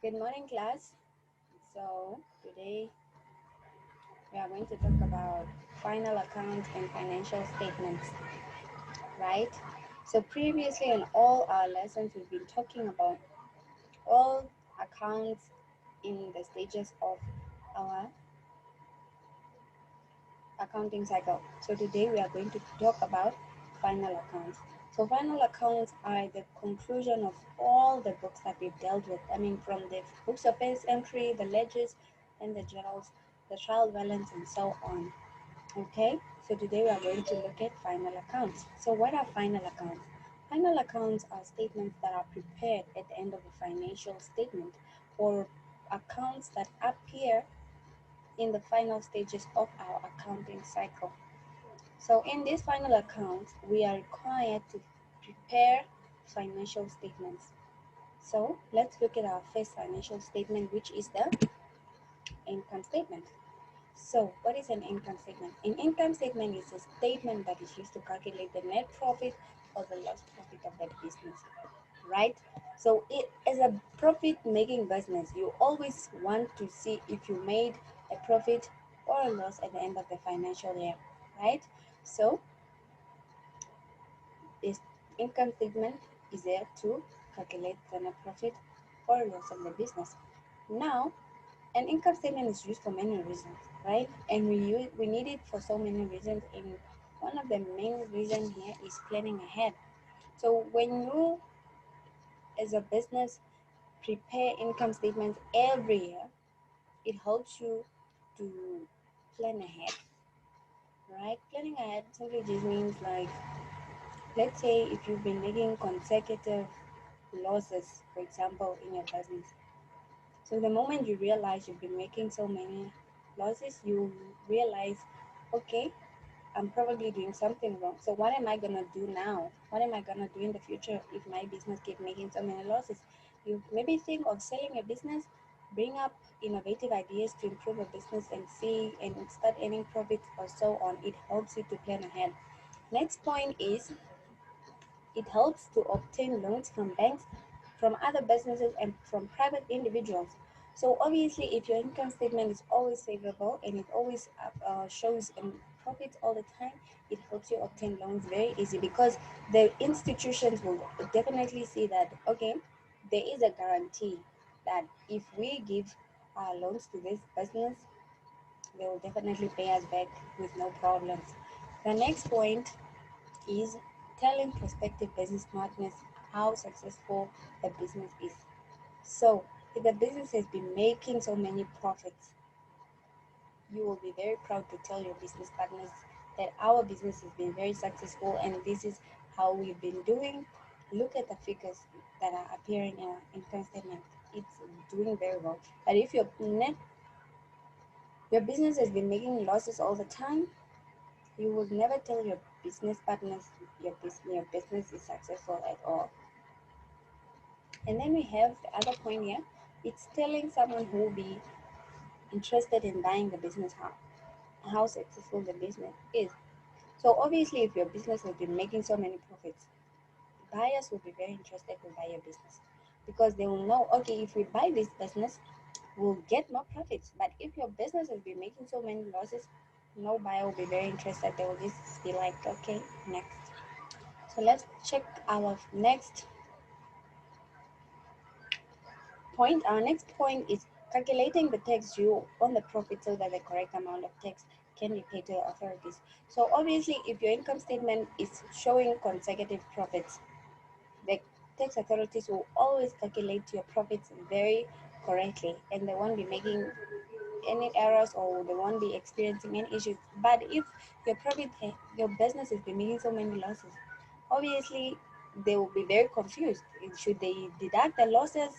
Good morning, class. So, today we are going to talk about final accounts and financial statements, right? So, previously in all our lessons, we've been talking about all accounts in the stages of our accounting cycle. So, today we are going to talk about final accounts. So, final accounts are the conclusion of all the books that we've dealt with. I mean, from the books of base entry, the ledgers, and the journals, the trial balance, and so on. Okay, so today we are going to look at final accounts. So, what are final accounts? Final accounts are statements that are prepared at the end of a financial statement or accounts that appear in the final stages of our accounting cycle. So, in these final accounts, we are required to prepare financial statements. So, let's look at our first financial statement, which is the income statement. So, what is an income statement? An income statement is a statement that is used to calculate the net profit or the lost profit of that business, right? So, it as a profit-making business, you always want to see if you made a profit or a loss at the end of the financial year, right? So, this income statement is there to calculate the net profit or loss of the business. Now, an income statement is used for many reasons, right? And we need it for so many reasons. And one of the main reasons here is planning ahead. So when you, as a business, prepare income statements every year, it helps you to plan ahead, right? Planning ahead simply just means like, let's say if you've been making consecutive losses, for example, in your business. So the moment you realize you've been making so many losses, you realize, okay, I'm probably doing something wrong. So what am I gonna do now? What am I gonna do in the future if my business keep making so many losses? You maybe think of selling a business, bring up innovative ideas to improve a business and see and start earning profits or so on. It helps you to plan ahead. Next point is it helps to obtain loans from banks, from other businesses, and from private individuals. So obviously, if your income statement is always favorable and it always shows profits all the time, it helps you obtain loans very easy because the institutions will definitely see that, okay, there is a guarantee that if we give loans to this business, they will definitely pay us back with no problems. The next point is telling prospective business partners how successful the business is. So, if the business has been making so many profits, you will be very proud to tell your business partners that our business has been very successful and this is how we've been doing. Look at the figures that are appearing in our income statement. It's doing very well. But if your business has been making losses all the time, you will never tell your business partners your business is successful at all. And then we have the other point here. It's telling someone who will be interested in buying the business how successful the business is. So obviously, if your business has been making so many profits, buyers will be very interested to buy your business because they will know, okay, if we buy this business, we'll get more profits. But if your business has been making so many losses, no buyer will be very interested. They will just be like, okay, next. So let's check our next point. Our next point is calculating the tax due on the profit so that the correct amount of tax can be paid to the authorities. So obviously, if your income statement is showing consecutive profits, the tax authorities will always calculate your profits very correctly and they won't be making any errors or they won't be experiencing any issues. But if your business has been making so many losses, obviously they will be very confused. Should they deduct the losses,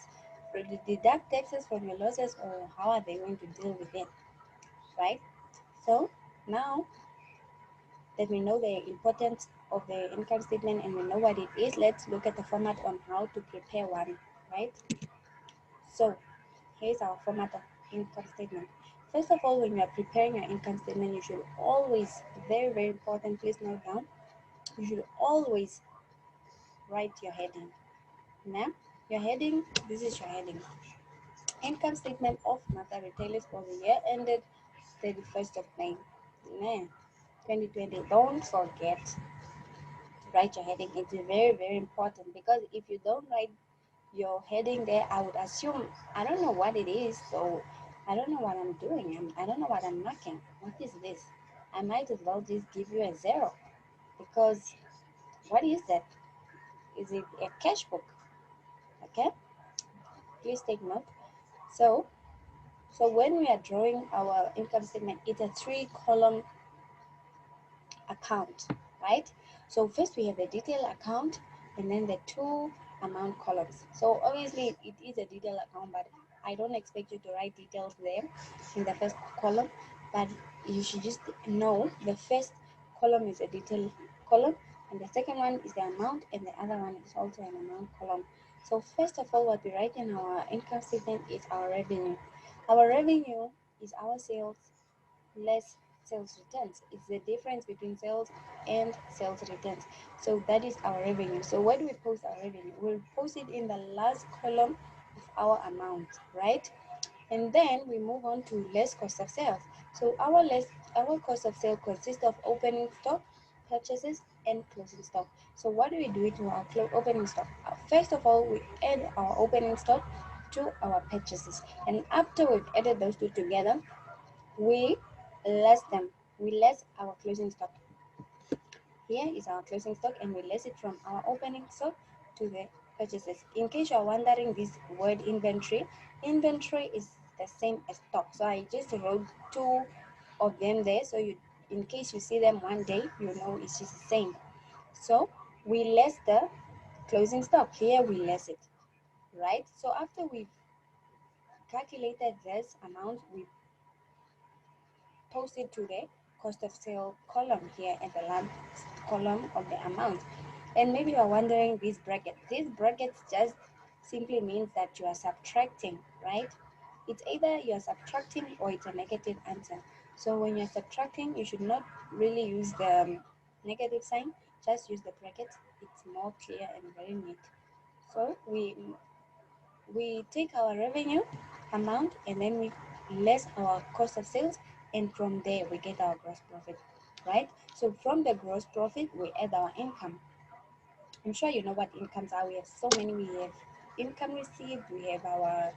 or deduct taxes from your losses, or how are they going to deal with it, right? So now that we know the importance of the income statement and we know what it is, let's look at the format on how to prepare one, right? So here's our format of income statement. First of all, when you are preparing your income statement, you should always, very, very important, please note down, you should always write your heading. Now, your heading, this is your heading. Income statement of Mata Retailers for the year ended 31st of May, Nah, 2020. Don't forget to write your heading. It's very, very important because if you don't write your heading there, I would assume I don't know what it is, so I don't know what I'm doing. I don't know what I'm marking. What is this? I might as well just give you a zero because what is that? Is it a cash book? Okay, please take note. So, so when we are drawing our income statement, it's a three-column account, right? So first we have the detail account and then the two amount columns. So obviously it is a detail account, but I don't expect you to write details there in the first column, but you should just know the first column is a detail column and the second one is the amount and the other one is also an amount column. So first of all, what we write in our income statement is our revenue. Our revenue is our sales less sales returns. It's the difference between sales and sales returns. So that is our revenue. So where do we post our revenue? We'll post it in the last column of our amount, right? And then we move on to less cost of sales. So our cost of sale consists of opening stock, purchases, and closing stock. So what do we do to our opening stock? First of all, we add our opening stock to our purchases, and after we've added those two together, we less them. We less our closing stock. Here is our closing stock and we less it from our opening stock to the purchases. In case you're wondering this word inventory, inventory is the same as stock. So I just wrote two of them there. So you, in case you see them one day, you know it's just the same. So we less the closing stock. Here we less it, right? So after we've calculated this amount, we posted to the cost of sale column here at the last column of the amount. And maybe you're wondering these brackets. These brackets just simply means that you are subtracting, right? It's either you're subtracting or it's a negative answer. So when you're subtracting, you should not really use the negative sign, just use the brackets. It's more clear and very neat. So we take our revenue amount and then we less our cost of sales, and from there we get our gross profit, right? So from the gross profit we add our income. I'm sure you know what incomes are. We have so many. We have income received, we have our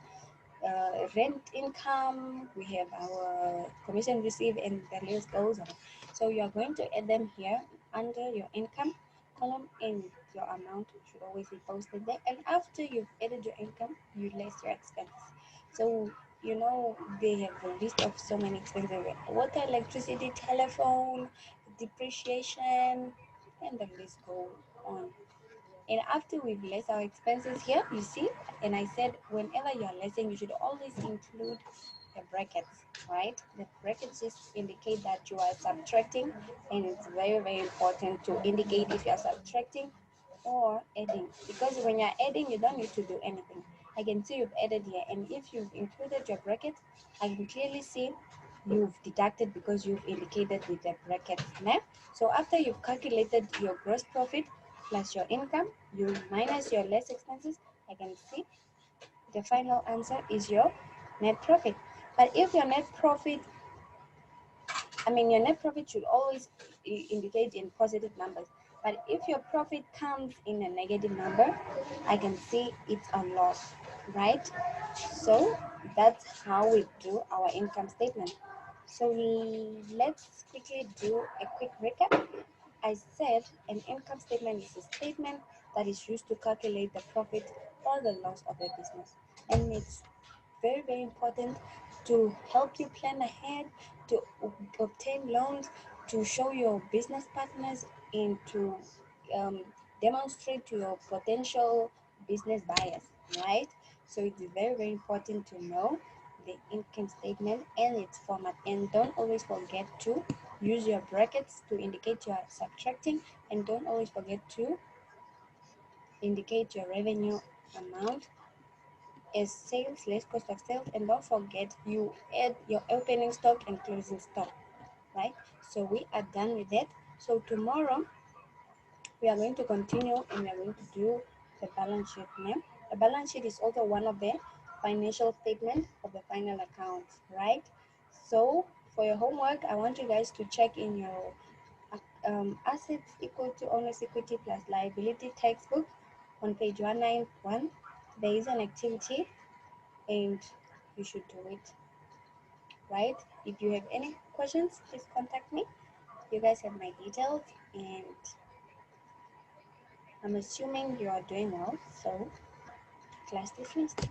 rent income, we have our commission received, and the list goes on. So you are going to add them here under your income column, and your amount should always be posted there. And after you've added your income, you less your expenses. So you know they have a list of so many expenses: water, electricity, telephone, depreciation, and the list goes on. And after we've less our expenses here, you see, and I said whenever you're lessing, you should always include the brackets, right? The brackets just indicate that you are subtracting, and it's very, very important to indicate if you're subtracting or adding, because when you're adding, you don't need to do anything. I can see you've added here, and if you've included your brackets, I can clearly see you've deducted because you've indicated with the brackets. Now, so after you've calculated your gross profit plus your income, you minus your less expenses, I can see the final answer is your net profit. But if your net profit, your net profit should always indicate in positive numbers. But if your profit comes in a negative number, I can see it's a loss, right? So that's how we do our income statement. So let's quickly do a quick recap. I said an income statement is a statement that is used to calculate the profit or the loss of a business. And it's very, very important to help you plan ahead, to obtain loans, to show your business partners, and to um, demonstrate to your potential business buyers, right? So it's very, very important to know the income statement and its format. And don't always forget to use your brackets to indicate you are subtracting, and don't always forget to indicate your revenue amount as sales less cost of sales, and don't forget you add your opening stock and closing stock, right? So we are done with that. So tomorrow we are going to continue and we are going to do the balance sheet. Now the balance sheet is also one of the financial statement of the final account, right? So for your homework, I want you guys to check in your assets equal to owner's equity plus liability textbook on page 191. There is an activity and you should do it, right? If you have any questions, please contact me. You guys have my details, and I'm assuming you are doing well. So, class dismissed.